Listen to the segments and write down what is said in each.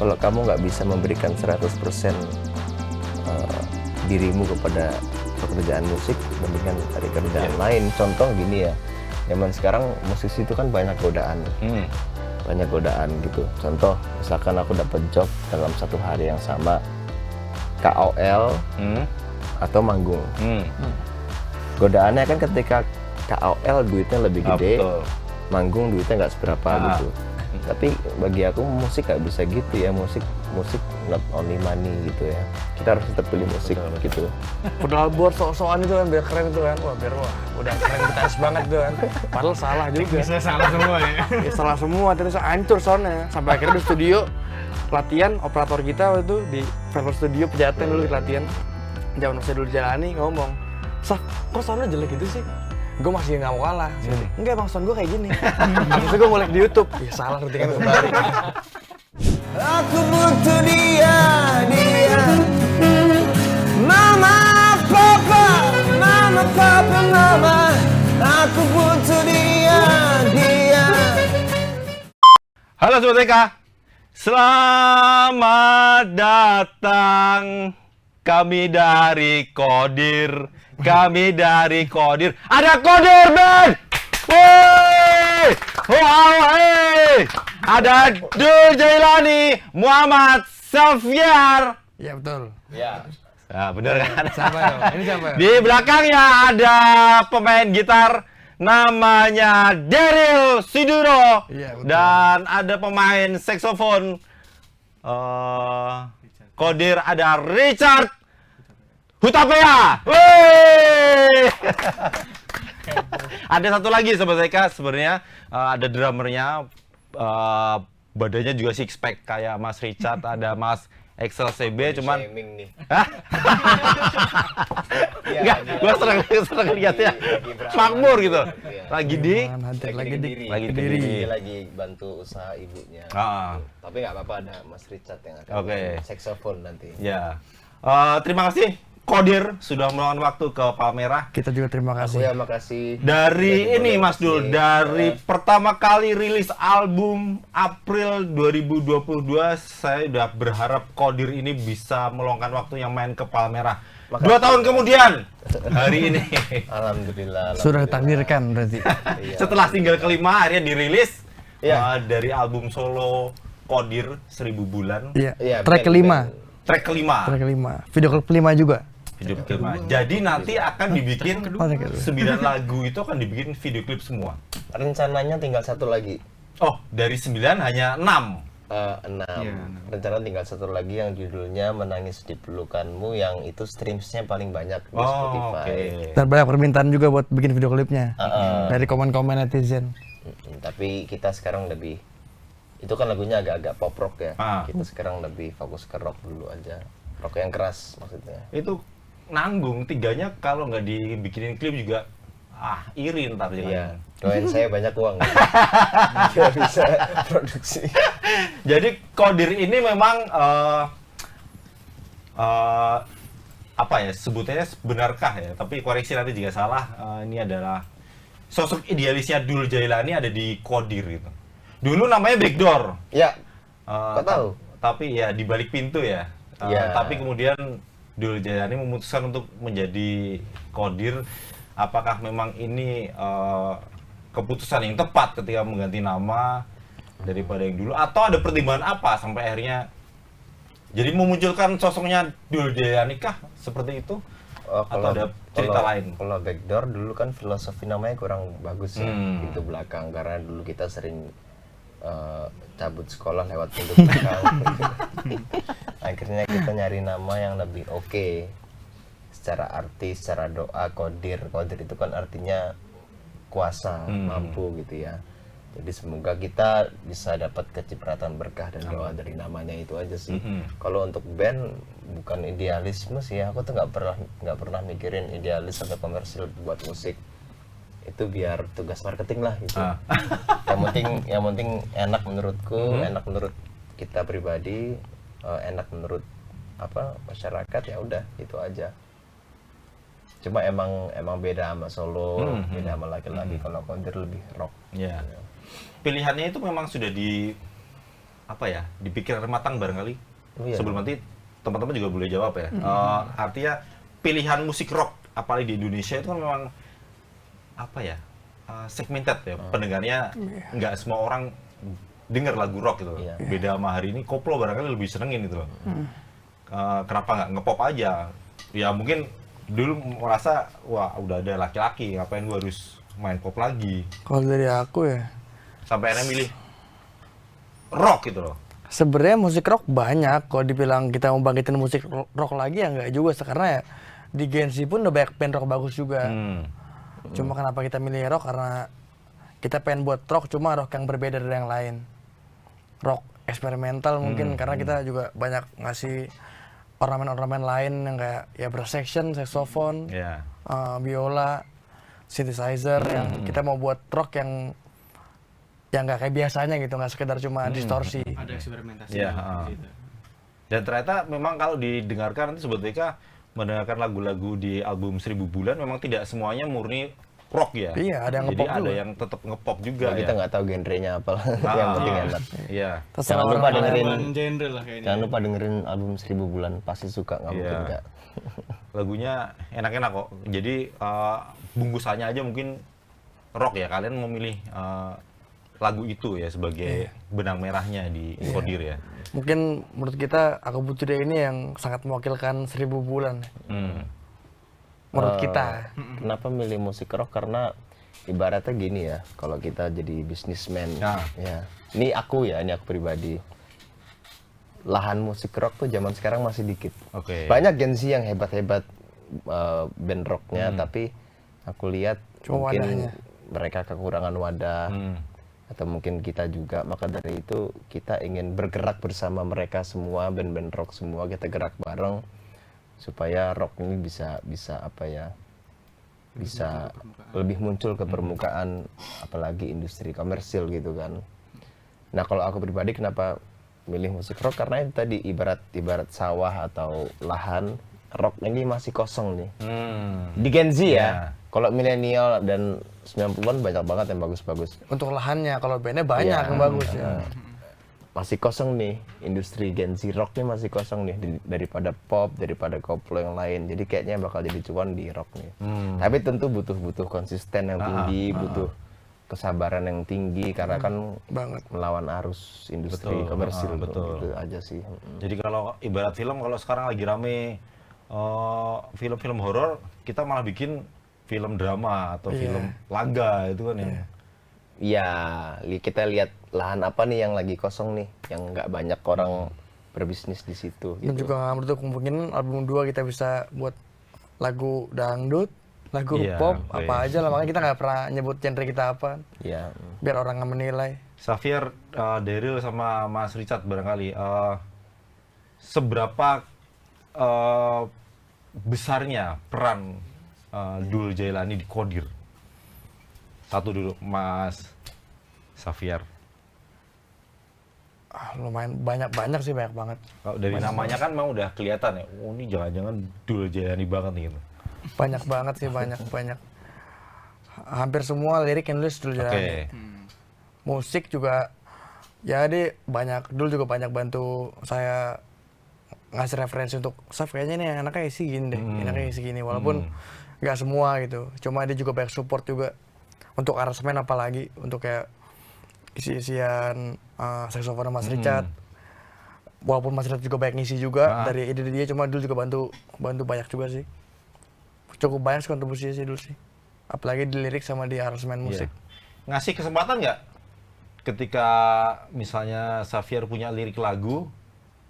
kalau kamu nggak bisa memberikan 100% dirimu kepada pekerjaan musik, mendingan cari kerjaan lain. Contoh gini ya, zaman sekarang musisi itu kan banyak godaan. Banyak godaan gitu. Contoh, misalkan aku dapat job dalam satu hari yang sama, KOL atau manggung. Godaannya kan ketika KOL duitnya lebih gede, manggung duitnya nggak seberapa gitu. Tapi bagi aku musik nggak bisa gitu ya, musik not only money gitu ya. Kita harus tetap pilih musik gitu. Pedal board sok-sokan itu kan biar keren itu kan, udah keren gitarist banget itu kan. Padahal salah juga. Bisa salah semua ya. Ya, salah semua, terus hancur soundnya. Sampai akhirnya di studio latihan, operator kita waktu itu di Velvet Studio Pejaten dulu latihan. Zaman saya dulu jalani ngomong, "Sah, kok soundnya jelek gitu sih?" Gue masih nggak mau kalah. Enggak bang, sound gue kayak gini. Habis itu gue mulai di YouTube. Ya salah ketika itu kembali. Aku butuh dia. Mama, papa, mama. Aku butuh dia. Halo Sobat TK, selamat datang. Kami dari Kodir. Ada Kodir Band. Woi, hey. Ada Dul Jailani, Muhammad Safyar. Iya betul. Ya. Nah, bener kan? Siapa ya? Ini siapa ya? Di belakangnya ada pemain gitar namanya Daryl Siduro. Iya, betul. Dan ada pemain saksofon Kodir ada Richard Hutapea. Woi. Ada satu lagi Sobat Eka, sebenarnya ada drummernya, badannya juga six pack kayak Mas Richard, ada Mas Excel CB, cuman Shaming nih. hah? Enggak, gua sering lihatnya makmur gitu. Lagi di Lagi di diri. Dia lagi bantu usaha ibunya. Tapi nggak apa-apa, ada Mas Richard yang akan Oke. saksofon nanti. Ya. Terima kasih Kodir sudah meluangkan waktu ke Palmerah. Kita juga terima Aku kasih. ya makasih. Dari ini Mas Dul, Kasih. dari pertama kali rilis album April 2022, saya udah berharap Kodir ini bisa meluangkan waktu yang main ke Palmerah. 2 tahun kemudian, hari ini. Alhamdulillah. Sudah ditakdirkan berarti. Iya. Setelah single kelima akhirnya dirilis Iya. dari album solo Kodir 1000 Bulan. Iya. Iya, Track band, kelima. band. Track kelima. Track kelima. Video klip kelima juga. Video kelima. Jadi nanti akan dibikin Track kedua. 9 lagu itu akan dibikin video klip semua. Rencananya tinggal satu lagi. Oh, dari 9 hanya 6. 6. Rencana tinggal satu lagi yang judulnya Menangis di Pelukanmu, yang itu streamsnya paling banyak di Spotify. Dan banyak permintaan juga buat bikin video klipnya. Dari komen-komen netizen. Tapi kita sekarang lebih, itu kan lagunya agak-agak pop rock ya. Kita sekarang lebih fokus ke rock dulu aja. Rock yang keras maksudnya. Itu nanggung, 3-nya kalau nggak dibikinin klip juga iri ntar Iya. jangan. Doain saya banyak uang. Biar bisa produksi. Jadi Kodir ini memang apa ya sebutnya, benarkah ya? Tapi koreksi nanti jika salah. Ini adalah sosok idealisnya Dul Jailani ada di Kodir gitu. Dulu namanya Backdoor. Ya. Kok tahu? Tapi ya di balik pintu ya. Iya. Tapi kemudian Dul Jailani memutuskan untuk menjadi Kodir. Apakah memang ini keputusan yang tepat ketika mengganti nama daripada yang dulu, atau ada pertimbangan apa sampai akhirnya jadi memunculkan sosoknya Dul Jailani kah seperti itu? Atau ada cerita lain? Kalau Backdoor dulu kan filosofi namanya kurang bagus ya, pintu belakang, karena dulu kita sering cabut sekolah lewat pintu belakang. Akhirnya kita nyari nama yang lebih oke. Secara arti, secara doa, Kodir itu kan artinya kuasa, mampu gitu ya. Jadi semoga kita bisa dapat kecipratan berkah dan doa dari namanya itu aja sih. Kalau untuk band bukan idealisme sih ya, aku tuh nggak pernah mikirin idealis atau komersil buat musik. Itu biar tugas marketing lah gitu. Yang penting enak menurutku, enak menurut kita pribadi, enak menurut masyarakat, ya udah itu aja. Cuma emang beda sama solo, beda sama laki-laki. Kalau Kodir lebih rock. Ya. Pilihannya itu memang sudah di apa ya, dipikir matang barangkali. Oh, iya. Sebelum nanti teman-teman juga boleh jawab ya. Artinya pilihan musik rock apalagi di Indonesia itu kan memang apa ya, segmented ya, pendengarnya nggak semua orang dengar lagu rock gitu. Iya. Beda sama hari ini koplo barangkali lebih senengin gitu loh. Kenapa nggak ngepop aja? Ya mungkin dulu merasa wah udah ada laki-laki, ngapain gua harus main pop lagi? Kalau dari aku ya, Sampai akhirnya milih rock gitu loh. sebenarnya musik rock banyak. Kalau dibilang kita mau bangkitin musik rock lagi ya nggak juga, karena ya di Gen Z pun udah banyak band rock bagus juga. Cuma kenapa kita milih rock, karena kita pengen buat rock, cuma rock yang berbeda dari yang lain. Rock eksperimental mungkin, karena kita juga banyak ngasih ornamen-ornamen lain yang kayak ya brass section, saxophone, Ya. biola, synthesizer, yang kita mau buat rock yang nggak kayak biasanya gitu, nggak sekedar cuma distorsi. Ada eksperimentasi Iya, di situ. Dan ternyata memang kalau didengarkan nanti Sobat BK mendengarkan lagu-lagu di album 1000 Bulan memang tidak semuanya murni rock ya. Iya, ada yang Jadi ngepop ada juga. yang tetap ngepop juga Nah, kita ya. nggak tahu genrenya apa, yang penting enak. Iya. Terserah Jangan lupa orang dengerin, Bukan genre lah kayaknya. jangan lupa dengerin album 1000 Bulan, pasti suka, nggak mungkin Iya. nggak. Lagunya enak-enak kok. Jadi bungkusannya aja mungkin rock ya. Kalian memilih lagu itu ya sebagai benang merahnya di Kodir ya. Mungkin menurut kita Aku Butuh Dia ini yang sangat mewakilkan 1000 bulan menurut kita. Kenapa milih musik rock? Karena ibaratnya gini ya, kalau kita jadi bisnismen, Nah. ya, ini aku pribadi, lahan musik rock tuh zaman sekarang masih dikit. Oke. Banyak Gen Z yang hebat-hebat band rocknya, tapi aku lihat Cuma mungkin wadahnya. mereka kekurangan wadah, atau mungkin kita juga. Maka dari itu kita ingin bergerak bersama mereka semua, band-band rock semua, kita gerak bareng supaya rock ini bisa apa ya, bisa lebih muncul ke permukaan, apalagi industri komersil gitu kan. Nah, kalau aku pribadi kenapa milih musik rock, karena itu tadi ibarat sawah atau lahan, rock ini masih kosong nih. Di Gen Z ya. Ya. Kalau milenial dan 90-an banyak banget yang bagus-bagus. Untuk lahannya, kalau bandnya banyak Iya. yang bagus ya. Masih kosong nih, industri Gen Z rock nih masih kosong nih daripada pop, daripada koplo yang lain. Jadi kayaknya bakal jadi cuan di rock nih. Tapi tentu butuh konsisten yang tinggi, butuh kesabaran yang tinggi, karena kan Banget. melawan arus industri Betul, komersil. betul. Gitu aja sih. Jadi kalau ibarat film, kalau sekarang lagi rame film-film horor, kita malah bikin film drama atau film laga itu kan ya. Iya, kita lihat lahan apa nih yang lagi kosong nih, yang nggak banyak orang berbisnis di situ. Dan Gitu. juga nggak menutup kemungkinan album 2 kita bisa buat lagu dangdut, lagu Iya, pop, oke. apa aja lah. Makanya kita nggak pernah nyebut genre kita apa, Iya. biar orang nggak menilai. Xavier, Daryl sama Mas Richard barangkali seberapa besarnya peran Dul Jailani di Kodir? Satu dulu, Mas Xavier. Lumayan banyak sih, banyak banget. Kalau dari namanya kan memang udah kelihatan ya, oh ini jangan-jangan Dul Jailani banget nih gitu. Banyak banget sih, banyak. Hampir semua lirik yang nulis dulu Oke. jalan. Musik juga, jadi banyak, dulu juga banyak bantu saya ngasih referensi untuk Saf, kayaknya nih anaknya isi gini deh, anaknya isi gini, walaupun nggak semua gitu. Cuma dia juga banyak support juga untuk aransemen, apalagi untuk kayak isi-isian saxophone Mas Richard. Walaupun Mas Richard juga banyak ngisi juga dari ide dia, cuma dulu juga bantu banyak juga sih. Cukup banyak kontribusi sih dulu sih. Apalagi di lirik sama di aransemen musik. Ngasih kesempatan nggak ketika misalnya Xavier punya lirik lagu,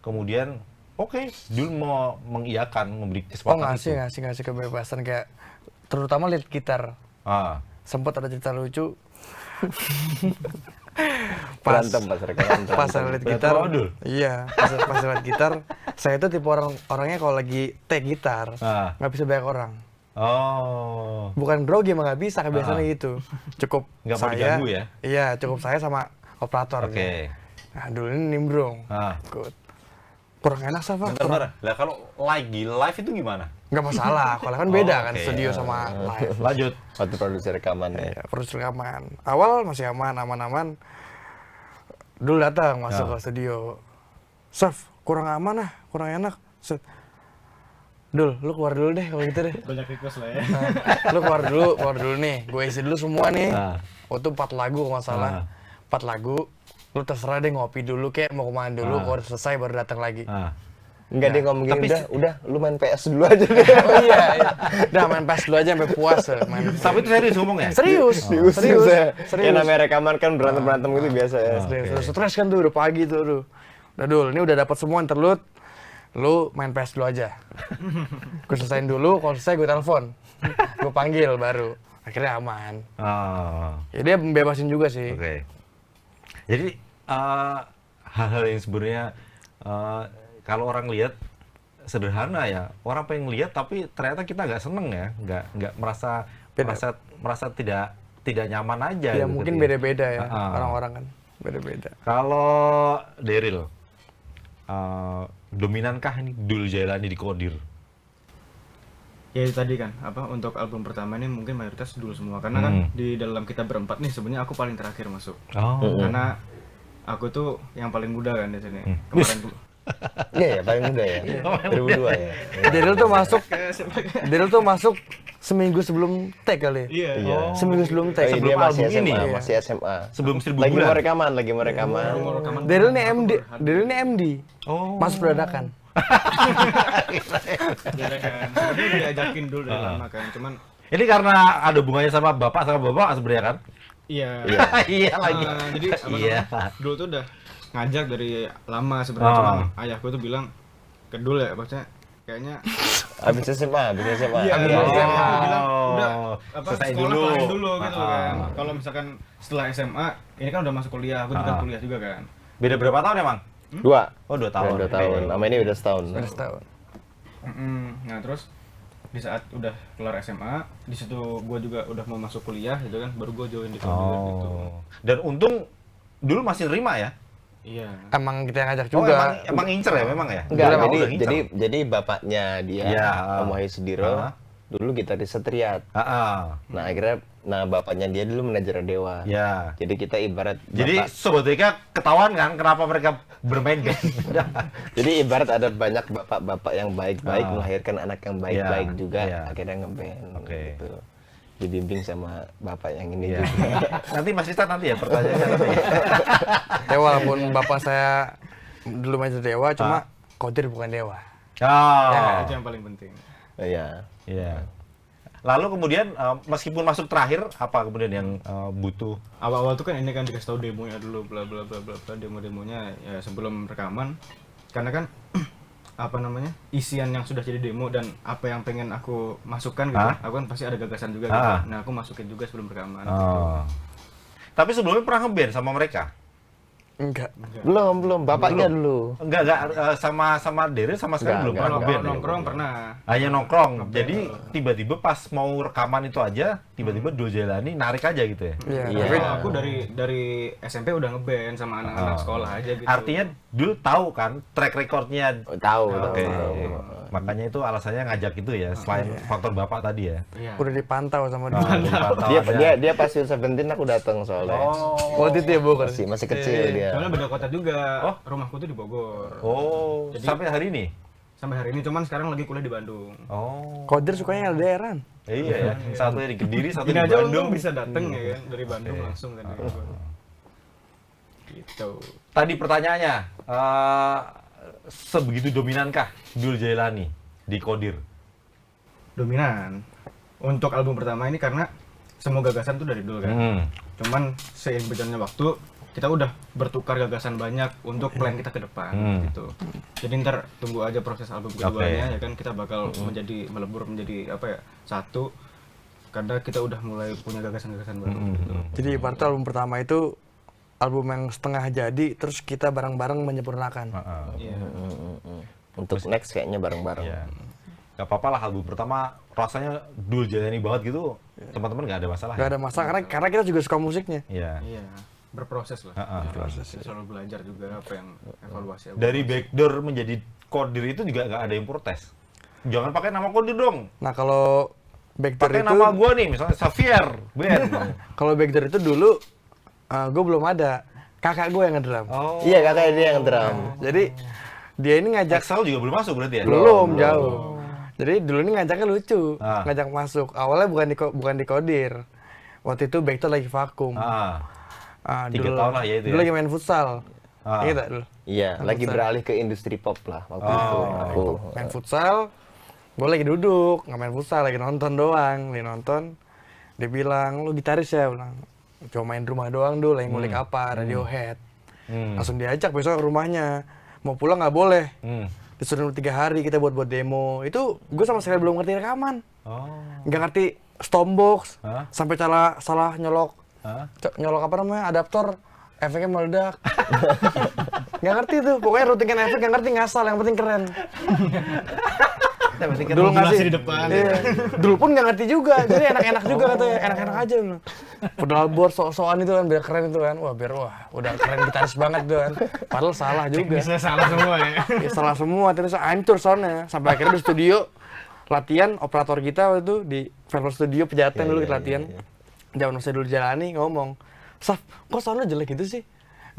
kemudian oke, Dul mau mengiyakan, memberi Oh, kesempatan itu. ngasih kebebasan, kayak terutama lirik gitar. Ah, Sempat ada cerita lucu. Berantem pas rekaman. Pas saya lihat Berantem gitar, sama Dul? iya, pas saya lihat gitar, saya itu tipe orangnya kalau lagi take gitar nggak bisa banyak orang. Oh, Bukan grogi, emang nggak bisa, kebiasaannya gitu. Cukup Nggak mau saya, diganggu ya? Iya, cukup saya sama operator. oke. gitu. Nah, dulu ini nimbrung, ikut. Kurang enak sih, Pak. Bentar. Lah kalau lagi live itu gimana? Nggak masalah, kalau kan beda kan oke. studio sama live. Lanjut. Waktu produksi rekaman ya. Ya, terus rekaman. Awal masih aman. Dul datang masuk ke studio. Saf, kurang aman kurang enak. Set. Dul, lu keluar dulu deh kalau gitu deh. Banyak request lah ya. Lu keluar dulu nih. Gue isi dulu semua nih. Waktu 4 lagu kalau nggak salah. 4 lagu. Lu terserah deh ngopi dulu kayak mau kemana dulu. Kalau udah selesai baru datang lagi. Enggak dia ngomong gini, Tapi udah lu main PS dulu aja deh. Oh iya. Udah main PS dulu aja sampai puas. Main. Tapi itu serius ngomongnya? Serius. Ya namanya rekaman kan berantem gitu biasa ya. Serius. Stres kan tuh udah pagi tuh. Udah Dul, ini udah dapat semua interlude. Lu main PS dulu aja. Gue selesain dulu, kalau selesai gue telepon. Gue panggil baru. Akhirnya aman. Ya dia membebasin juga sih. Oke. Jadi hal-hal yang sebenarnya kalau orang lihat sederhana ya, orang pengen lihat tapi ternyata kita nggak seneng ya, nggak merasa tidak nyaman aja. Ya gitu mungkin ya. beda-beda ya, orang-orang kan beda-beda. Kalau Daryl, dominankah ini Dul Jailani di Qadir? Ya itu tadi kan, untuk album pertama ini mungkin mayoritas dulu semua. Karena kan di dalam kita berempat nih sebenarnya aku paling terakhir masuk. Karena aku tuh yang paling muda kan di sini. Kemarin Iya ya, paling muda ya. 2002 ya. Daryl tuh masuk seminggu sebelum tag kali. Iya. Seminggu sebelum tag. Dia Sebelum masih album SMA, ini? masih SMA. Sebelum 1000 Lagi bulan? mau rekaman. Daryl nih MD. Masuk dadakan. Beda kan. Sebenarnya udah diajakin dulu dari lama kan. Cuman Ini karena ada hubungannya sama bapak sebenarnya kan? iya. Iya lagi. Jadi Iya. dulu tuh udah ngajak dari lama sebenarnya. Cuman ayahku tuh bilang ke Dul ya, maksudnya kayaknya Habis SMA. Iya, Habis SMA. Aku bilang udah selesai sekolah dulu. kelarin dulu gitu kan. Kalau misalkan setelah SMA, ini kan udah masuk kuliah, aku juga kuliah juga kan. Beda berapa tahun emang? 2. Oh 2 tahun. 2 tahun. Sama ini udah setahun. Nah terus di saat udah kelar SMA, di situ gue juga udah mau masuk kuliah gitu kan, baru gue join di Qadir gitu. Dan untung dulu masih nerima ya? Iya. Emang kita yang ngajak Oh juga. emang incer ya memang ya? Enggak, Dulu udah ngincer. jadi bapaknya dia, Iya, Om Wahyu Sudiro, dulu gitaris Setriat. Nah akhirnya, bapaknya dia dulu manajer Dewa. Ya. Jadi kita ibarat Jadi bapak, Sobat Deka ketahuan kan kenapa mereka bermain band? jadi ibarat ada banyak bapak-bapak yang baik-baik melahirkan anak yang baik-baik Iya, juga, iya. akhirnya ngeband. Oke. Gitu. Dibimbing sama bapak yang ini Iya. juga. Nanti Mas Rista nanti ya pertanyaannya nanti. Ya walaupun bapak saya dulu manajer Dewa, cuma Qadir bukan Dewa. Oh. Itu yang paling penting. Iya. Iya. Lalu kemudian meskipun masuk terakhir apa kemudian yang butuh? Awal-awal tuh kan ini kan dikasih tahu demonya dulu, bla bla bla bla bla, demo-demonya ya sebelum rekaman. Karena kan isian yang sudah jadi demo dan apa yang pengen aku masukkan gitu, aku kan pasti ada gagasan juga gitu. Nah aku masukin juga sebelum rekaman. Tapi sebelumnya pernah ngeband sama mereka? Enggak. Belum, bapaknya dulu. Enggak sama Daryl sama sekali belum Enggak, pernah Kalau ngeband. nongkrong pernah. Hanya nongkrong. Jadi tiba-tiba pas mau rekaman itu aja, tiba-tiba Dul Jailani narik aja gitu ya. Iya. Iya. Tapi Aku dari SMP udah ngeband sama anak-anak sekolah aja gitu. Artinya Dul tahu kan track recordnya. Tahu. Oke. Makanya itu alasannya ngajak itu ya, selain faktor bapak tadi ya. Iya. udah dipantau sama dia. Dipantau aja. Dia pas Seventeen aku datang soalnya. Waktu itu ya Bogor. Masih kecil dia. Soalnya beda kota juga. Rumahku tuh di Bogor. Oh, sampai hari ini? Sampai hari ini, cuman sekarang lagi kuliah di Bandung. Oh. Qadir sukanya LDRan. Iya ya, satunya di Kediri, satu Ini di aja Bandung. untung bisa dateng ya kan, dari Bandung langsung kan. Gitu. Tadi pertanyaannya, sebegitu dominankah Dul Jailani di Qadir? Dominan. Untuk album pertama ini karena semua gagasan tuh dari Dul kan. Cuman seiring berjalannya waktu, kita udah bertukar gagasan banyak untuk plan kita ke depan gitu. Jadi ntar tunggu aja proses album keduanya ya kan, kita bakal melebur menjadi satu, karena kita udah mulai punya gagasan-gagasan baru gitu. Jadi ibaratnya album pertama itu album yang setengah jadi, terus kita bareng-bareng menyempurnakan. Iya. Untuk next kayaknya bareng-bareng. Iya. Gak apa-apa lah album pertama rasanya Dul Jailani banget gitu, teman-teman gak ada masalah. Gak ada masalah karena kita juga suka musiknya. Iya. Iya. Berproses lah. Kita selalu belajar juga apa yang evaluasi. Dari backdoor menjadi Qadir itu juga gak ada yang protes. Jangan pakai nama Qadir dong. Nah kalau Backdoor Pakai itu, nama gua nih, misalnya Xavier, Ben. kalau Backdoor itu dulu gue belum ada. kakak gue yang ngedrum. Oh. Iya, kakaknya dia yang drum. Jadi dia ini ngajak Excel juga belum masuk berarti ya? belum jauh. Jadi dulu ini ngajaknya lucu, Ah. ngajak masuk. Awalnya bukan di kodir. Waktu itu Bekto lagi vakum. Ah. Ah, 3 tahun lah ya itu dulu ya? lagi main futsal. Ah. Iya tak dulu? Iya, lagi beralih ke industri pop lah waktu itu. Aku Main futsal, gue lagi duduk, nggak main futsal, lagi nonton doang. Lagi nonton, dia bilang, lu gitaris ya? Bilang, cuma main rumah doang dulu, lagi ngulik apa, Radiohead. Langsung diajak besok ke rumahnya. Mau pulang nggak boleh. Disuruh 3 hari kita buat demo. Itu gue sama sekali belum ngerti rekaman. Oh. Nggak ngerti Stormbox, Hah? sampai salah nyolok Hah? nyolok apa namanya, adaptor, efeknya meledak. Nggak ngerti tuh, pokoknya routingan efek nggak ngerti, ngasal, yang penting keren. Dulu ngasih di depan. Iya. Dulu pun nggak ngerti juga, jadi enak-enak juga katanya, enak-enak aja. Pedal board sok-sokan itu kan, biar keren itu kan, udah keren gitaris banget tuh kan. Padahal salah juga. Bisa salah semua ya. Ya, salah semua, terus hancur soundnya. Sampai akhirnya di studio latihan, operator kita waktu itu di Vervel Studio Pejaten dulu kita latihan. Zaman saya dulu jalani ngomong, Saf, kok soundnya jelek gitu sih?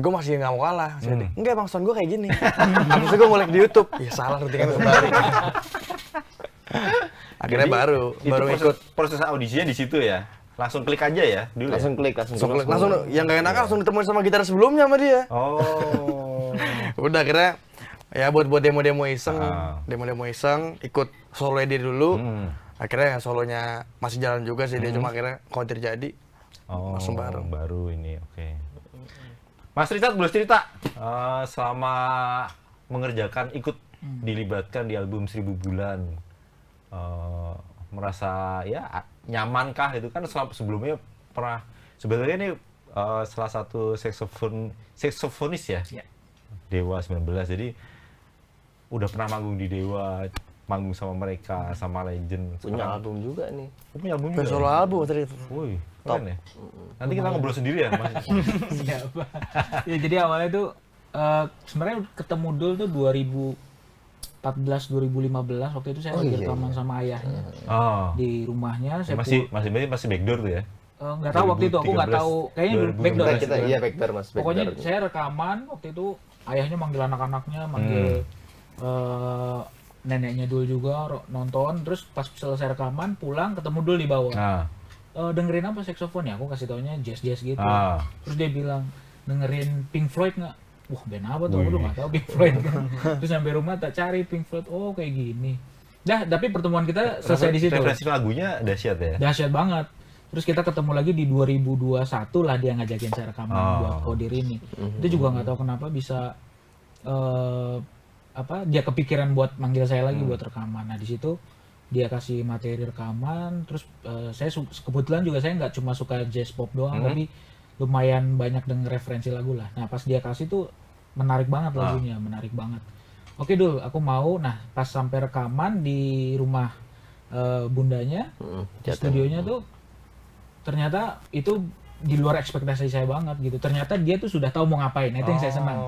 Gue masih nggak mau kalah. Enggak bang, sound gue kayak gini. Habis itu gue ngulek di YouTube, ya salah routingan kembali. Akhirnya Jadi, baru ikut. proses audisinya di situ ya? Langsung klik aja ya dulu ya? langsung klik. Langsung yang nggak enak langsung ditemuin sama gitar sebelumnya sama dia. Oh. Udah akhirnya ya buat demo-demo iseng, Ah. demo-demo iseng, ikut solo dia dulu. Akhirnya solonya masih jalan juga sih, dia cuma akhirnya kodir jadi. Oh, Langsung bareng. baru ini, oke. Mas Richard boleh cerita selama mengerjakan ikut dilibatkan di album 1000 Bulan, merasa ya nyamankah itu kan sebelumnya pernah sebenarnya ini salah satu saksofonis ya? Dewa 19, jadi udah pernah manggung di Dewa, manggung sama mereka, sama Legend. Punya album juga nih. Punya album Bukan juga. solo album tadi. Wih, keren ya. Nanti kita ngobrol sendiri ya, Mas. Siapa? Ya jadi awalnya tuh sebenarnya ketemu Dul tuh 2014 2015, waktu itu saya lagi rekaman sama ayahnya Oh. di rumahnya. Saya Masih backdoor tuh ya? nggak tahu waktu itu, aku nggak taul, kayaknya 2013. backdoor ya. Kita iya backdoor Mas. Pokoknya backdoor. saya rekaman waktu itu, ayahnya manggil anak-anaknya, manggil neneknya Dul juga nonton. Terus pas selesai rekaman pulang ketemu Dul di bawah. Nah. Dengerin apa saksofon ya? Aku kasih taunya jazz gitu. Ah. Terus dia bilang, dengerin Pink Floyd nggak? Wah, band apa tuh? Aku udah nggak tahu Pink Floyd. Terus sampai rumah tak cari Pink Floyd. Oh, kayak gini. Dah, tapi pertemuan kita selesai di situ. Referensi lagunya dahsyat ya? Dahsyat banget. Terus kita ketemu lagi di 2021 lah, dia ngajakin saya rekaman buat Kodir ini. Itu juga nggak tahu kenapa bisa dia kepikiran buat manggil saya lagi buat rekaman. Nah, di situ dia kasih materi rekaman. Terus saya kebetulan juga saya nggak cuma suka jazz pop doang, tapi lumayan banyak denger referensi lagu lah. Nah, pas dia kasih tuh menarik banget lagunya, menarik banget. Oke Dul, aku mau. Nah, pas sampai rekaman di rumah bundanya, di studionya tuh ternyata itu di luar ekspektasi saya banget gitu. Ternyata dia tuh sudah tahu mau ngapain. Itu yang saya senang.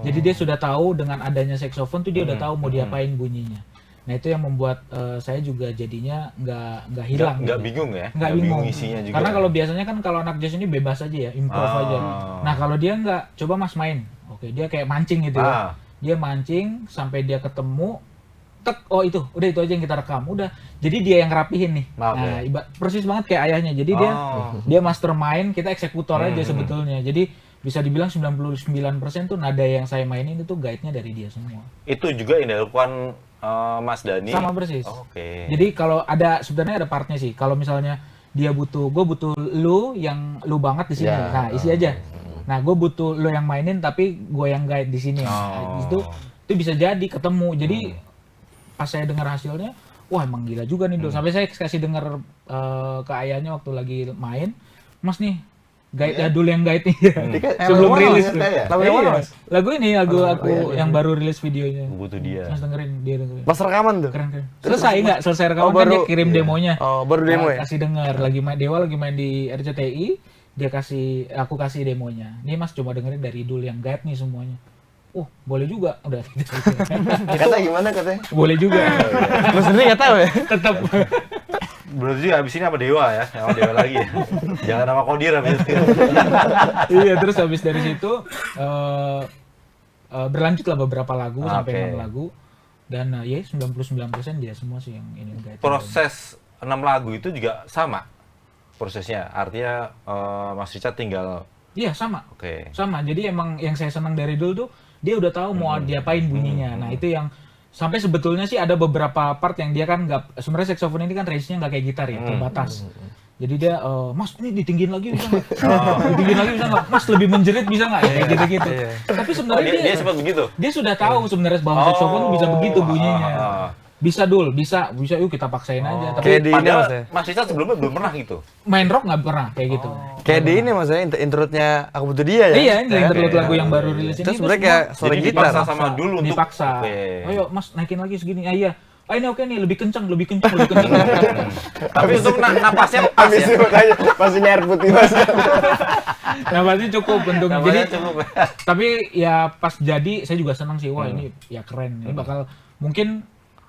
Jadi dia sudah tahu dengan adanya saksofon tuh dia udah tahu mau diapain bunyinya. Nah, itu yang membuat saya juga jadinya nggak hilang. Nggak gitu. bingung ya? Nggak bingung isinya juga. Karena kalau biasanya kan kalau anak jazz ini bebas aja ya, improv aja. Nah, kalau dia nggak, coba Mas main. Oke, dia kayak mancing gitu ya. Dia mancing sampai dia ketemu, tek, oh itu, udah itu aja yang kita rekam. Udah, jadi dia yang rapihin nih. Nah, persis banget kayak ayahnya. Jadi dia mastermind, kita eksekutor aja sebetulnya. Jadi bisa dibilang 99% tuh nada yang saya mainin itu guide-nya dari dia semua. Itu juga yang dilakukan Mas Dhani? Sama persis. Oke. Jadi kalau sebenarnya ada partnya sih. Kalau misalnya dia gue butuh lu yang lu banget di sini. Ya. Nah, isi aja. Nah, gue butuh lu yang mainin tapi gue yang guide di sini. Nah, itu bisa jadi ketemu. Jadi pas saya dengar hasilnya, wah emang gila juga nih Dul. Sampai saya kasih dengar ke ayahnya waktu lagi main, Mas nih guide dulu yang guide nih. Sebelum rilis. Lagu yang mana, Mas? Lagu ini, lagu aku yang baru rilis videonya. Butuh dia. Mas dengerin, dia dengerin. Pas rekaman tuh. Keren. Selesai rekaman kan dia kirim demonya. Oh, baru demo ya? Kasih denger, Dewa lagi main di RCTI, aku kasih demonya. Nih Mas coba dengerin dari Dul yang guide nih semuanya. Oh, boleh juga. Udah. Kata gimana katanya? Boleh juga. Lu sendiri nggak tahu ya? Tetap. Berarti abis ini sama Dewa ya, sama Dewa lagi ya. Jangan sama Kodir abis itu. Iya, terus habis dari situ berlanjutlah beberapa lagu sampai Oke. 6 lagu dan ya 99% dia semua sih yang ini enggak. Proses 6 lagu itu juga sama prosesnya. Artinya Mas Richard tinggal Iya, sama. oke. Sama. Jadi emang yang saya senang dari dulu tuh dia udah tahu mau diapain bunyinya. Nah, itu yang sampai sebetulnya sih ada beberapa part yang dia kan nggak, sebenarnya saxophone ini kan range-nya nggak kayak gitar ya, terbatas. Jadi dia, Mas ini ditinggin lagi bisa nggak? Ditinggin lagi bisa nggak? Mas lebih menjerit bisa nggak? Ya gitu-gitu. Tapi Oh, sebenarnya dia sempat begitu. dia sudah tahu sebenarnya bahwa saxophone tuh bisa begitu bunyinya. Bisa Dul, bisa yuk kita paksain aja. Tapi Kayak di ini Padahal mas ya. Mas Richard sebelumnya belum pernah gitu. main rock nggak pernah kayak gitu. Kayak di ini mas ya, intro-nya Aku Butuh Dia ya. Iya, ini interlude lagu yang baru rilis ini. Itu itu sebenarnya semua kayak suara Jadi gitar. dipaksa sama dulu untuk dipaksa. Oke. Ayo Mas naikin lagi segini. Ah iya. Ah ini oke nih, lebih kencang. Tapi untuk napasnya pas Habis ya. itu makanya masih air putih mas. Nah, pasti cukup bentuk. Jadi Napasnya cukup. tapi ya pas jadi saya juga senang sih. Wah, ini ya keren. Ini bakal mungkin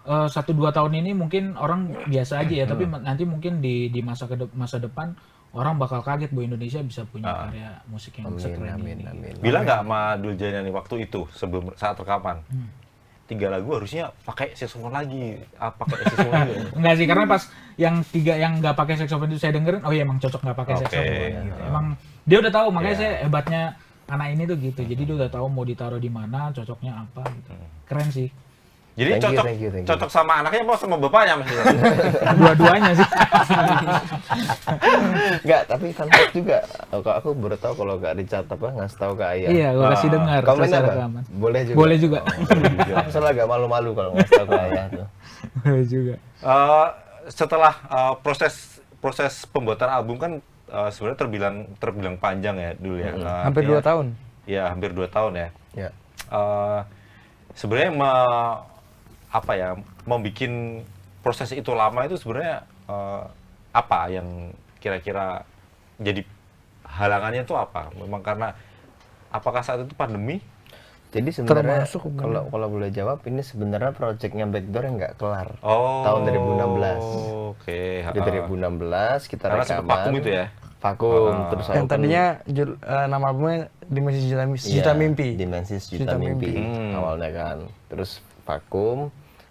1-2 tahun ini mungkin orang biasa aja ya, tapi nanti mungkin di masa depan orang bakal kaget bahwa Indonesia bisa punya karya musik yang sekeren ini. Amin. Bilang nggak sama Dul Jailani waktu itu sebelum saat rekaman? 3 lagu harusnya pakai saxophone lagi, pakai saxophone lagi. Enggak sih, karena pas yang 3 yang nggak pakai saxophone itu saya dengerin, oh iya emang cocok nggak pakai Oke. saxophone. Gitu. Emang dia udah tahu, makanya Iya. saya hebatnya anak ini tuh gitu. Jadi dia udah tahu mau ditaruh di mana, cocoknya apa gitu. Keren sih. Jadi Thank you, cocok thank you. cocok sama anaknya mau sama bapaknya Mas Richard? Dua-duanya sih. Enggak, tapi fun fact juga. Aku baru tahu kalau Kak Richard ngasih tahu ke ayah. Iya, gua kasih dengar Komen selesai apa? rekaman. Boleh juga. Boleh juga. Aku selalu agak malu-malu kalau ngasih tahu ke ayah tuh. Boleh juga. Setelah proses pembuatan album kan sebenarnya terbilang panjang ya dulu ya. Hampir 2 tahun. Ya, hampir 2 tahun ya. Ya. Sebenarnya membuat proses itu lama itu sebenarnya apa yang kira-kira jadi halangannya itu apa? Memang karena apakah saat itu pandemi? Jadi sebenarnya Termasuk kalau boleh jawab, ini sebenarnya proyeknya Backdoor yang nggak kelar. Oh, Tahun 2016. Oke. Jadi 2016 kita Karena rekaman. sempat vakum itu ya? Vakum, terus Yang open- tadinya nama albumnya Dimensi Sejuta Iya, Mimpi. Dimensi Sejuta Sejuta Mimpi. Mimpi. Awalnya kan. Terus vakum,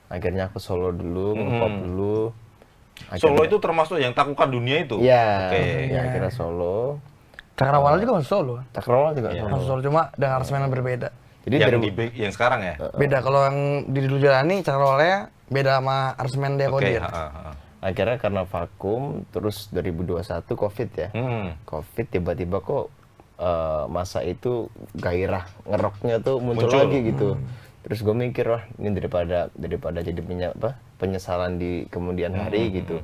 akhirnya aku solo dulu, nge-pop dulu. Solo itu termasuk yang taklukkan dunia itu? Iya, Oke. ya akhirnya solo. Cakrawala juga masuk solo. Cakrawala juga Iya. solo. Masuk solo cuma dengan aransemen yang berbeda. Jadi Yang sekarang ya? Beda kalau yang di Dulu Jalani Cakrawala beda sama aransemen dia Oke. Kodir. akhirnya karena vakum, terus 2021 Covid ya. Covid tiba-tiba kok masa itu gairah ngeroknya tuh muncul Muncul. lagi gitu. Terus gue mikir, wah ini daripada jadi penyesalan di kemudian hari gitu,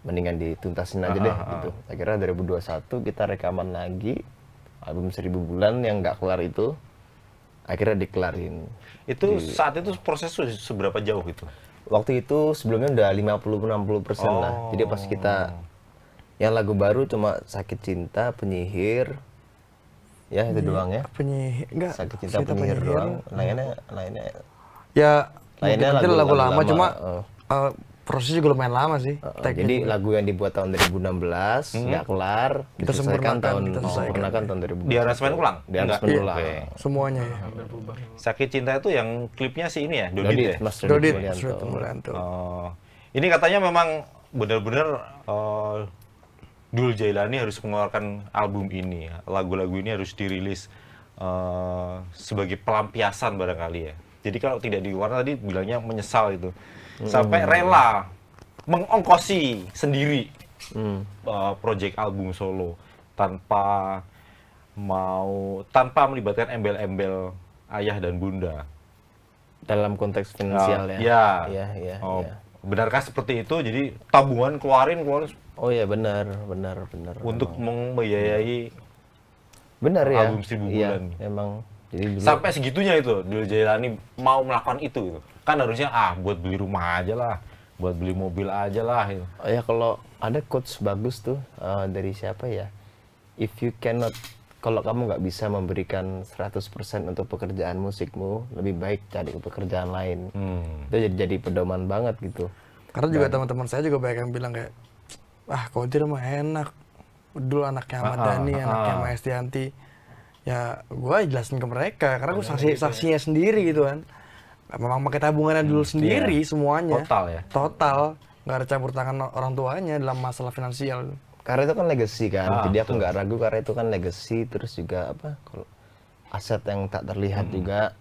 mendingan dituntasin aja deh gitu. Akhirnya 2021 kita rekaman lagi album 1000 bulan yang nggak kelar itu, akhirnya dikelarin. Itu saat itu proses seberapa jauh itu? Waktu itu sebelumnya udah 50-60% lah. Jadi pas kita yang lagu baru cuma Sakit Cinta, Penyihir, ya itu doang ya. Penyihir enggak Sakit Cinta, Penyihir doang. Lainnya ya lainnya mungkin lagu lama cuma eh. prosesnya juga lumayan lama sih. Jadi lagu yang dibuat tahun 2016 nggak kelar, Kita diselesaikan sempurnakan, kita selesaikan. sempurnakan tahun 2020. Di aransemen ulang? Di aransemen Enggak? ulang. Oke. Semuanya ya. Sakit Cinta itu yang klipnya si ini ya? Dodit Dodit, ya? Mas Dodit, Mulyanto. Surya Mulyanto. Ini katanya memang benar-benar Dul Jailani harus mengeluarkan album ini. Lagu-lagu ini harus dirilis sebagai pelampiasan barangkali ya. Jadi kalau tidak dikeluarkan tadi bilangnya menyesal itu. Sampai rela mengongkosi sendiri project album solo tanpa melibatkan embel-embel ayah dan bunda. Dalam konteks finansial ya. Iya. Iya. Benarkah seperti itu? Jadi tabungan keluarin Oh iya benar. untuk membiayai Benar ya. album 1000 Iya, bulan. emang. Jadi dulu sampai segitunya itu Dul Jailani mau melakukan itu gitu. Kan harusnya buat beli rumah aja lah, buat beli mobil aja lah gitu. Oh ya, kalau ada quotes bagus tuh dari siapa ya? If you cannot, kalau kamu nggak bisa memberikan 100% untuk pekerjaan musikmu, lebih baik cari pekerjaan lain. Itu jadi pedoman banget gitu. Karena juga teman-teman saya juga banyak yang bilang kayak Kodir mah enak. Dulu anaknya Ahmad Dhani, anaknya Maya Estianti. Ya gue jelasin ke mereka karena gue saksinya sendiri gitu kan. Memang pakai tabungannya dulu sendiri semuanya. Total ya. Total, nggak ada campur tangan orang tuanya dalam masalah finansial. Karena itu kan legacy kan, jadi aku betul. nggak ragu karena itu kan legacy, terus juga apa, kalau aset yang tak terlihat juga,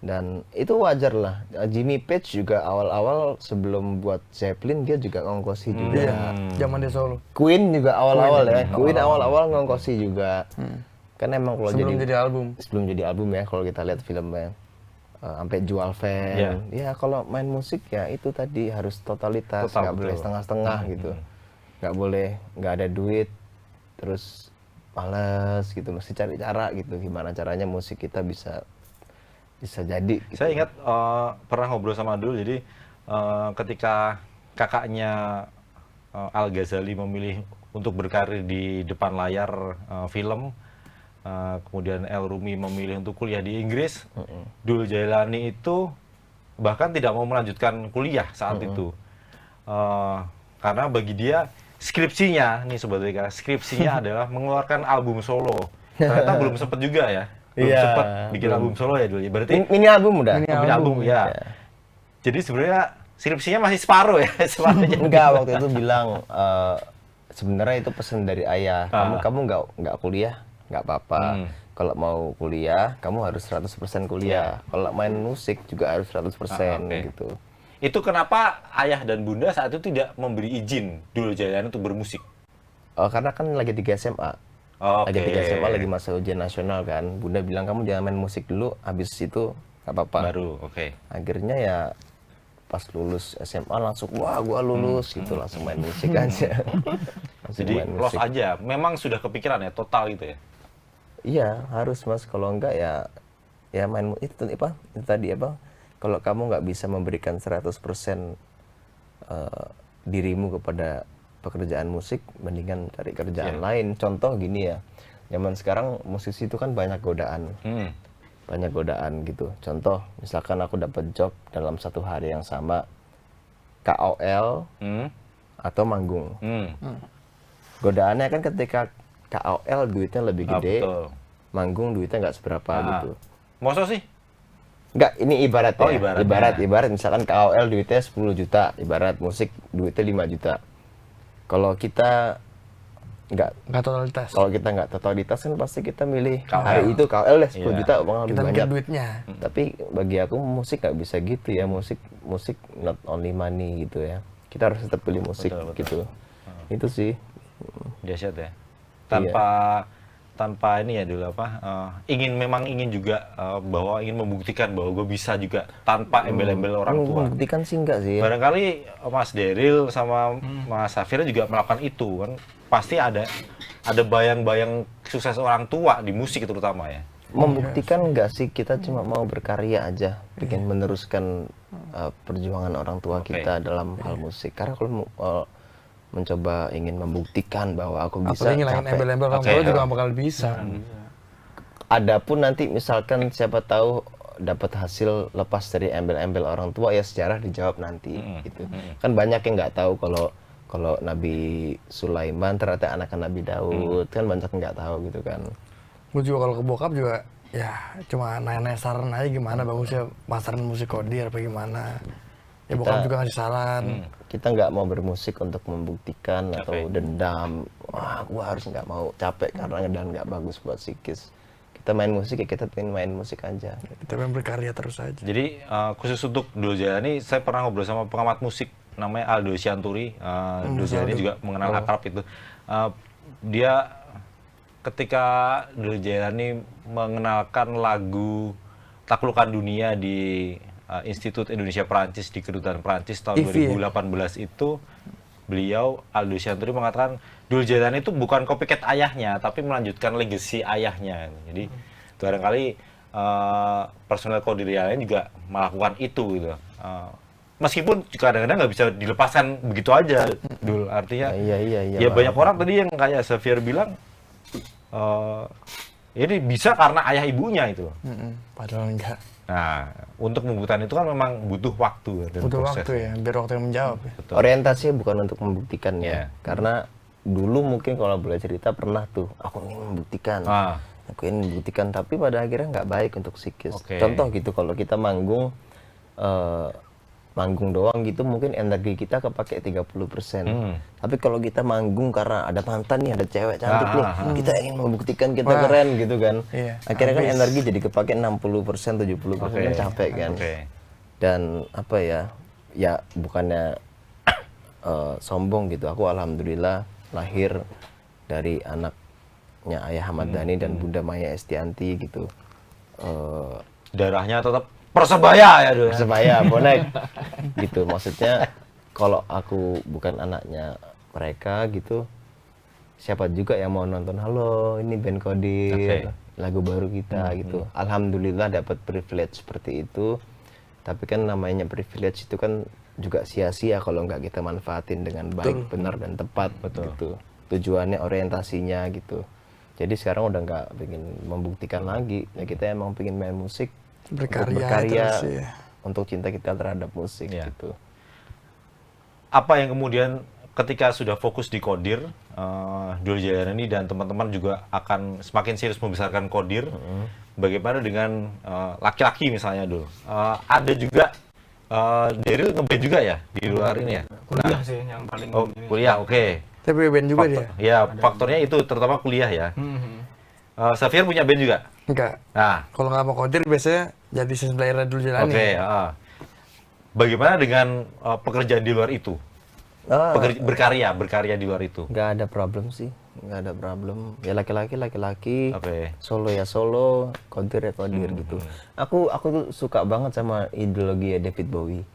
dan itu wajar lah. Jimmy Page juga awal-awal sebelum buat Zeppelin dia juga ngongkosi juga. Iya, zaman dia solo. Queen juga awal-awal ya, Queen awal-awal ngongkosi juga. Kan emang kalau Sebelum jadi album. sebelum jadi album ya, kalau kita lihat filmnya sampai jual fan, ya kalau main musik ya itu tadi harus totalitas, Total, nggak boleh betul. setengah-setengah gitu, nggak boleh nggak ada duit, terus males gitu, mesti cari cara gitu, gimana caranya musik kita bisa jadi. Gitu. Saya ingat pernah ngobrol sama Dul, jadi ketika kakaknya Al Ghazali memilih untuk berkarir di depan layar film, kemudian El Rumi memilih untuk kuliah di Inggris, Dul Jailani itu bahkan tidak mau melanjutkan kuliah saat itu, karena bagi dia skripsinya, nih Sobat WK, skripsinya adalah mengeluarkan album solo. Ternyata belum sempat juga ya. Belum Iya, sempat bikin album solo ya dulu. Berarti Mini album udah. bikin album ya. Jadi sebenarnya skripsinya masih separuh ya, separuhnya. Enggak, waktu itu bilang sebenarnya itu pesan dari ayah. Kamu nggak kuliah, nggak apa-apa. Kalau mau kuliah, kamu harus 100% kuliah. Kalau main musik juga harus 100% gitu. Itu kenapa ayah dan bunda saat itu tidak memberi izin Dul Jailani untuk bermusik? Karena kan lagi 3 SMA. Lagi 3 SMA, lagi masa ujian nasional kan. Bunda bilang kamu jangan main musik dulu, habis itu nggak apa-apa. Baru, Akhirnya ya pas lulus SMA langsung, wah gua lulus gitu, langsung main musik aja. Langsung Jadi main love musik. aja. Memang sudah kepikiran ya, total gitu ya? Iya, harus Mas. Kalau enggak ya main itu apa? Itu tadi apa? Kalau kamu nggak bisa memberikan 100% dirimu kepada pekerjaan musik, mendingan cari kerjaan lain. Contoh gini ya. Zaman sekarang musisi itu kan banyak godaan. Banyak godaan gitu. Contoh, misalkan aku dapat job dalam satu hari yang sama, KOL atau manggung. Godaannya kan ketika KOL duitnya lebih gede, manggung duitnya nggak seberapa gitu. Masa sih? Nggak, ini ibarat ya. Ibaratnya. Ibarat misalkan KOL duitnya 10 juta, ibarat musik duitnya 5 juta. Kalau kita Nggak totalitas. kalau kita nggak totalitas kan pasti kita milih hari itu KOL deh 10 juta, uang lebih Kita mikir banyak. duitnya. Tapi bagi aku musik nggak bisa gitu ya, musik not only money gitu ya. Kita harus tetap pilih musik gitu. Itu sih. Dahsyat ya. Tanpa ini ya dulu apa, memang ingin juga bahwa ingin membuktikan bahwa gue bisa juga tanpa embel-embel orang tua. Membuktikan sih enggak sih. Barangkali Mas Daryl sama Mas Safira juga melakukan itu kan. Pasti ada bayang-bayang sukses orang tua di musik terutama ya. Membuktikan enggak sih, kita cuma mau berkarya aja, bikin meneruskan perjuangan orang tua kita dalam hal musik. Karena kalau mencoba ingin membuktikan bahwa aku bisa Apalagi ngilangin embel-embel orang tua juga nggak bakal bisa. Adapun nanti misalkan siapa tahu dapat hasil lepas dari embel-embel orang tua, ya sejarah dijawab nanti gitu. Kan banyak yang nggak tahu kalau Nabi Sulaiman ternyata anak Nabi Daud, kan banyak yang nggak tahu gitu kan. Gue juga kalau ke bokap juga ya cuma nanya-nanya saran aja gimana bagusnya pasaran musik Kodir apa gimana. Ya bokap juga ngasih saran. Kita nggak mau bermusik untuk membuktikan atau dendam. Wah, gua harus nggak mau capek karena dan nggak bagus buat psikis. Kita main musik ya kita pengen main musik aja. Kita pengen berkarya terus aja. Jadi khusus untuk Dul Jailani, saya pernah ngobrol sama pengamat musik namanya Aldo Sianturi. Dul Jailani juga mengenal akrab itu. Dia ketika Dul Jailani mengenalkan lagu Taklukkan Dunia di Institut Indonesia Perancis di Kedutaan Perancis tahun 2018 itu, beliau Aldo Sianturi mengatakan Dul Jailani itu bukan copycat ayahnya, tapi melanjutkan legacy ayahnya. Jadi barangkali personel Kodir yang lain juga melakukan itu gitu. Meskipun kadang-kadang nggak bisa dilepaskan begitu aja, Dul. Artinya ya banyak orang tadi yang kayak Xavier bilang ini bisa karena ayah ibunya itu. Padahal enggak. Nah, untuk membuktikan itu kan memang butuh waktu dan Butuh proses. waktu ya, biar waktu yang menjawab ya. Betul. Orientasi bukan untuk membuktikan Iya. ya, karena dulu mungkin kalau boleh cerita pernah tuh aku ingin membuktikan, Ah. aku ingin membuktikan, tapi pada akhirnya nggak baik untuk psikis. Oke. Contoh gitu, kalau kita manggung manggung doang gitu mungkin energi kita kepake 30%. Tapi kalau kita manggung karena ada mantan nih, ada cewek cantik nih, kita ingin membuktikan kita keren gitu kan. Iya, Akhirnya kan energi jadi kepake 60%, 70% kan capek kan. Oke. Dan apa ya? Ya bukannya sombong gitu. Aku alhamdulillah lahir dari anaknya Ayah Ahmad Dhani dan Bunda Maya Estianti gitu. Darahnya tetap Persebaya ya dulu. Persebaya, bonek gitu. Maksudnya kalau aku bukan anaknya mereka gitu, siapa juga yang mau nonton, halo ini band Kodir, lagu baru kita gitu. Alhamdulillah dapat privilege seperti itu. Tapi kan namanya privilege itu kan juga sia-sia kalau nggak kita manfaatin dengan baik, benar dan tepat gitu. Tujuannya, orientasinya gitu. Jadi sekarang udah nggak pengen membuktikan lagi. Ya kita emang pengen main musik, Berkarya terus, ya. untuk cinta kita terhadap musik Iya. gitu. Apa yang kemudian ketika sudah fokus di Kodir, Dul Jailani dan teman-teman juga akan semakin serius membesarkan Kodir. Bagaimana dengan laki-laki misalnya Dul? Ada juga Daryl ngeband juga ya di luar ini ya? Kuliah sih yang paling Oh, ini. kuliah, oke. Tapi band juga dia. Ya, faktornya itu terutama kuliah ya. Xavier punya band juga? Enggak. Nah, Kalau nggak mau Kodir biasanya jadi season player dulu Jailani. oke. Bagaimana dengan pekerjaan di luar itu? Berkarya di luar itu? Nggak ada problem sih, nggak ada problem. Ya laki-laki, Oke. solo ya solo, Kodir ya Kodir gitu. Aku tuh suka banget sama ideologi David Bowie.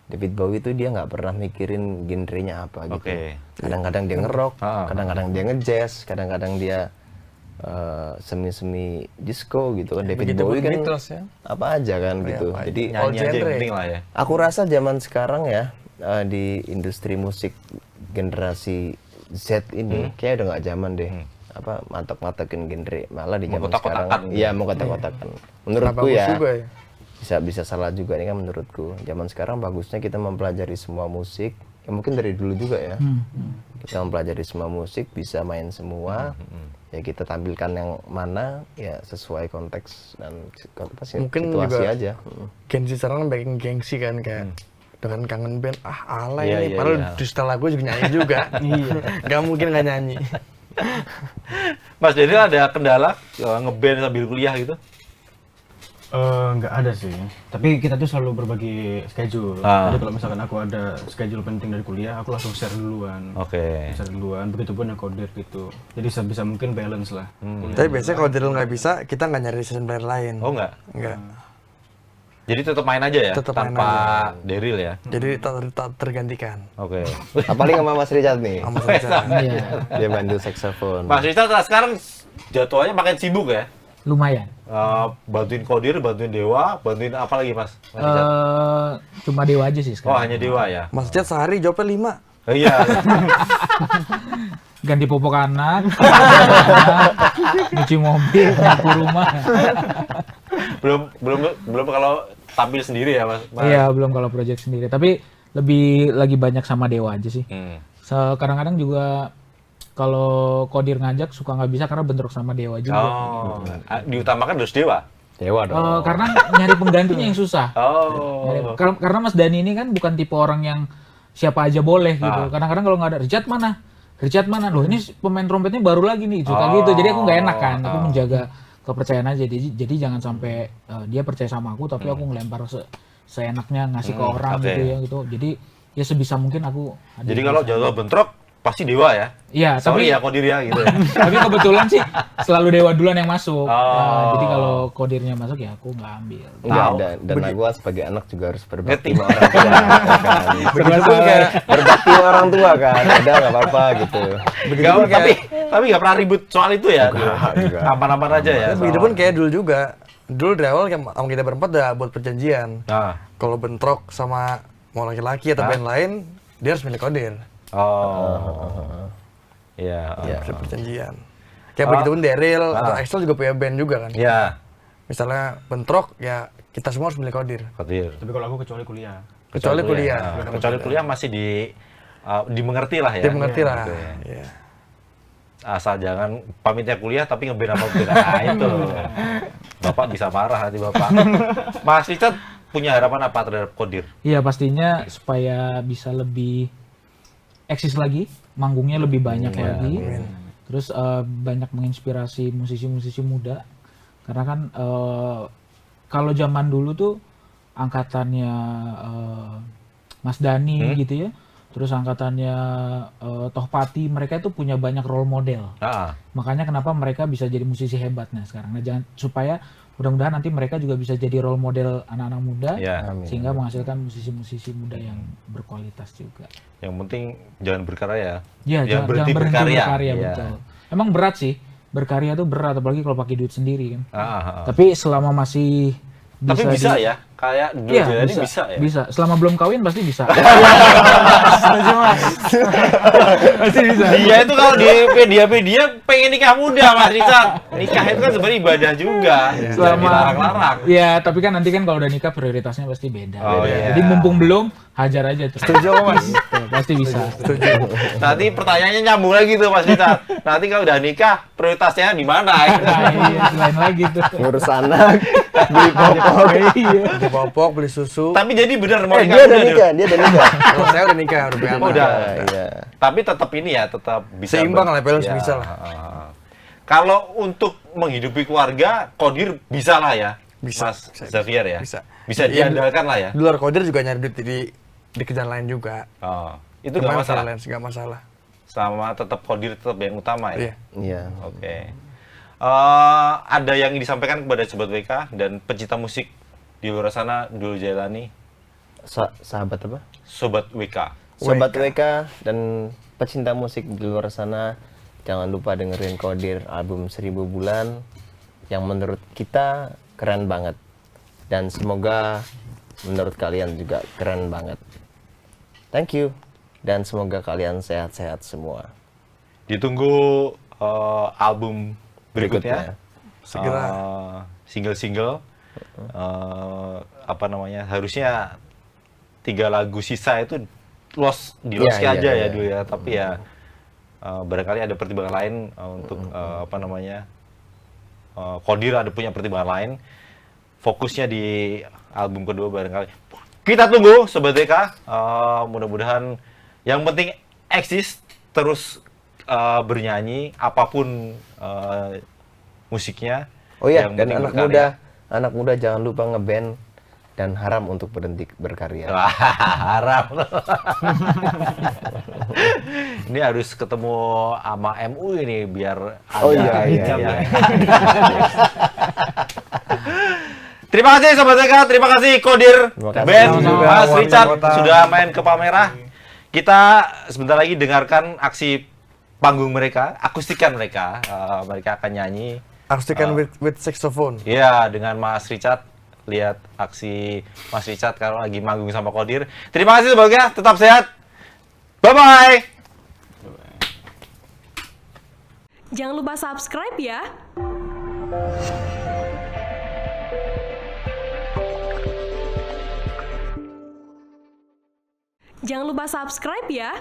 David Bowie tuh dia nggak pernah mikirin genrenya apa gitu. Oke. Kadang-kadang dia nge-rock, kadang-kadang dia nge-jazz, kadang-kadang dia semi-semi disco gitu kan. David Begitu Bowie pun kan Beatles ya. apa aja kan gitu. apa aja. Jadi Nyanyi aja yang genre. penting lah ya. aku rasa zaman sekarang ya di industri musik generasi Z ini kayak udah nggak zaman deh. Apa matok-matokin genre, malah di zaman Mengkotak-kotakan sekarang gitu. iya mengkotak-kotakan. Menurutku Bagus ya, juga ya. bisa salah juga ini kan menurutku. Zaman sekarang bagusnya kita mempelajari semua musik, ya mungkin dari dulu juga ya. Kita mempelajari semua musik, bisa main semua. Ya kita tampilkan yang mana ya sesuai konteks dan Mungkin situasi juga aja. Gengsi sekarang kan bikin gengsi kan kayak dengan kangen band alay Iya, ini iya, padahal iya. di setelah gue juga nyanyi juga. Iya. Gak mungkin gak nyanyi. Mas Daryl ada kendala ngeband sambil kuliah gitu? Nggak ada sih, tapi kita tuh selalu berbagi schedule. Jadi kalau misalkan aku ada schedule penting dari kuliah, aku langsung share duluan. Oke. Share duluan, begitupun yang Kodir gitu. Jadi sebisa mungkin balance lah. Tapi biasanya kalau Daryl nggak bisa, kita nggak nyari season player lain. Oh enggak? Enggak. Jadi tetap main aja ya? Tetap main tanpa Daryl ya? Jadi tak tergantikan. Oke. Apalagi sama Mas Richard nih. Sama saja. Iya, Dia bantu saksofon. Mas Richard sekarang jadwalnya makin sibuk ya? lumayan. Bantuin Kodir, bantuin Dewa, bantuin apa lagi Mas? Mas Richard? Cuma Dewa aja sih Oh sekarang. hanya Dewa ya? Mas Chat sehari jawabnya 5. Iya. Ganti popok anak, nyuci mobil, nyapu rumah. belum kalau tampil sendiri ya Mas? Iya, belum kalau project sendiri. Tapi lebih lagi banyak sama Dewa aja sih. Kadang-kadang juga kalau Kodir ngajak suka nggak bisa karena bentrok sama Dewa juga. Oh, diutamakan harus Dewa? Dewa dong. Karena nyari penggantinya yang susah. Oh. Karena Mas Dani ini kan bukan tipe orang yang siapa aja boleh gitu. Kadang-kadang kalau nggak ada Richard mana? Loh ini pemain trompetnya baru lagi nih, suka gitu. Jadi aku nggak enak kan. Aku menjaga kepercayaan aja. Jadi jangan sampai dia percaya sama aku, tapi aku ngelempar seenaknya ngasih ke orang gitu ya gitu. Jadi ya sebisa mungkin aku. Jadi kalau jadwal bentrok pasti Dewa ya? Iya, Sorry tapi ya Kodir ya gitu. tapi kebetulan sih selalu Dewa duluan yang masuk. Oh. Jadi kalau Kodirnya masuk ya aku nggak ambil. Enggak, Tahu. dan aku sebagai anak juga harus berbakti Ngerti. sama orang tua kan. Begitupun kayak berbakti sama orang tua kan. Udah enggak apa-apa gitu. Tapi nggak pernah ribut soal itu ya? Enggak. Aman-aman aja ya? Begitupun kayak dulu juga. Dulu dari awal sama kita berempat udah buat perjanjian. Nah. Kalau bentrok sama mau laki-laki atau band lain, dia harus milih Kodir. Iya. Ada perjanjian. Kayak begitu pun Daryl atau Axel juga punya band juga kan. Iya. Misalnya bentrok ya kita semua harus milih kodir. Kodir. Tapi kalau aku kecuali kuliah. Kecuali kuliah. Nah, kecuali kuliah masih dimengerti lah ya. Dia mengerti lah. Gitu ya. Iya. Asal jangan pamitnya kuliah tapi ngeband apa band. Nah, itu. Bapak bisa marah nanti Bapak. Mas Richard punya harapan apa terhadap kodir? Iya pastinya supaya bisa lebih eksis lagi, manggungnya lebih banyak lagi. Terus banyak menginspirasi musisi-musisi muda. Karena kan kalau zaman dulu tuh angkatannya Mas Dhani gitu ya. Terus angkatannya Tohpati, mereka itu punya banyak role model. Makanya kenapa mereka bisa jadi musisi hebat nah sekarang. Nah, supaya mudah-mudahan nanti mereka juga bisa jadi role model anak-anak muda, sehingga menghasilkan musisi-musisi muda yang berkualitas juga. Yang penting jangan berkarya. Iya, jangan berhenti berkarya. Betul. Emang berat sih, berkarya tuh berat, apalagi kalau pakai duit sendiri kan. Tapi selama masih bisa ya, kayak dulu iya, bisa ya. Bisa, selama belum kawin pasti bisa. Pasti bisa. Dia itu kalau di media pengen nikah muda Mas Richard. Nikah itu kan sebenarnya ibadah juga. Selama larang-larang. Iya, tapi kan nanti kan kalau udah nikah prioritasnya pasti beda. Oh, iya. Jadi mumpung belum, hajar aja terus. Setuju Mas. Gitu, pasti bisa. Nanti pertanyaannya nyambung lagi tuh Mas Richard. Nanti kalau udah nikah prioritasnya di mana? Nah, iya, selain lagi tuh. Ngurus anak, beli popok. Iya. Beli popok, beli susu. Tapi jadi benar mau Dia udah nikah, dia udah nikah. Kalau saya udah nikah, udah punya anak. Udah. Iya. Tapi tetap ini ya, tetap bisa Seimbang lah, balance Ya, bisa lah. Kalau untuk menghidupi keluarga, kodir bisa lah ya, Bisa, Mas bisa, Xavier ya. bisa. Bisa Iya, diandalkan lah ya. Di luar kodir juga nyari duit di kerjaan lain juga. Itu nggak Cuma masalah. freelance, nggak masalah. Sama tetap kodir tetap yang utama ya. Iya. Iya. Oke. Ada yang disampaikan kepada Sobat WK dan pecinta musik di luar sana dulu jalani, Sahabat apa? Sobat WK. Sobat WK dan pecinta musik di luar sana, jangan lupa dengerin Kodir album 1000 Bulan yang menurut kita keren banget. Dan semoga menurut kalian juga keren banget. Thank you. Dan semoga kalian sehat-sehat semua. Ditunggu album berikutnya. Segera. Single-single. Apa namanya? Harusnya 3 lagu sisa itu di loss Iya, aja iya. ya dulu ya. Tapi ya barangkali ada pertimbangan lain untuk apa namanya? Kodir ada punya pertimbangan lain. Fokusnya di album kedua barangkali. Kita tunggu Sobat DK. Mudah-mudahan yang penting eksis terus bernyanyi apapun musiknya. Oh iya, yang dan penting anak muda jangan lupa ngeband dan haram untuk berhenti berkarya. Wah, harap. Ini harus ketemu sama MU ini biar ada. Oh iya, iya, iya. iya. Terima kasih Sobat Zeka, terima kasih Kodir, Terima kasih. Ben, Sama-sama, Mas warga Richard kota. sudah main ke Palmerah. Kita sebentar lagi dengarkan aksi panggung mereka, akustikan mereka. Mereka akan nyanyi. Akustikan with saxophone. Iya, dengan Mas Richard. Lihat aksi Mas Richard kalau lagi manggung sama Kodir. Terima kasih semuanya, tetap sehat. Bye-bye. Jangan lupa subscribe ya. Jangan lupa subscribe ya.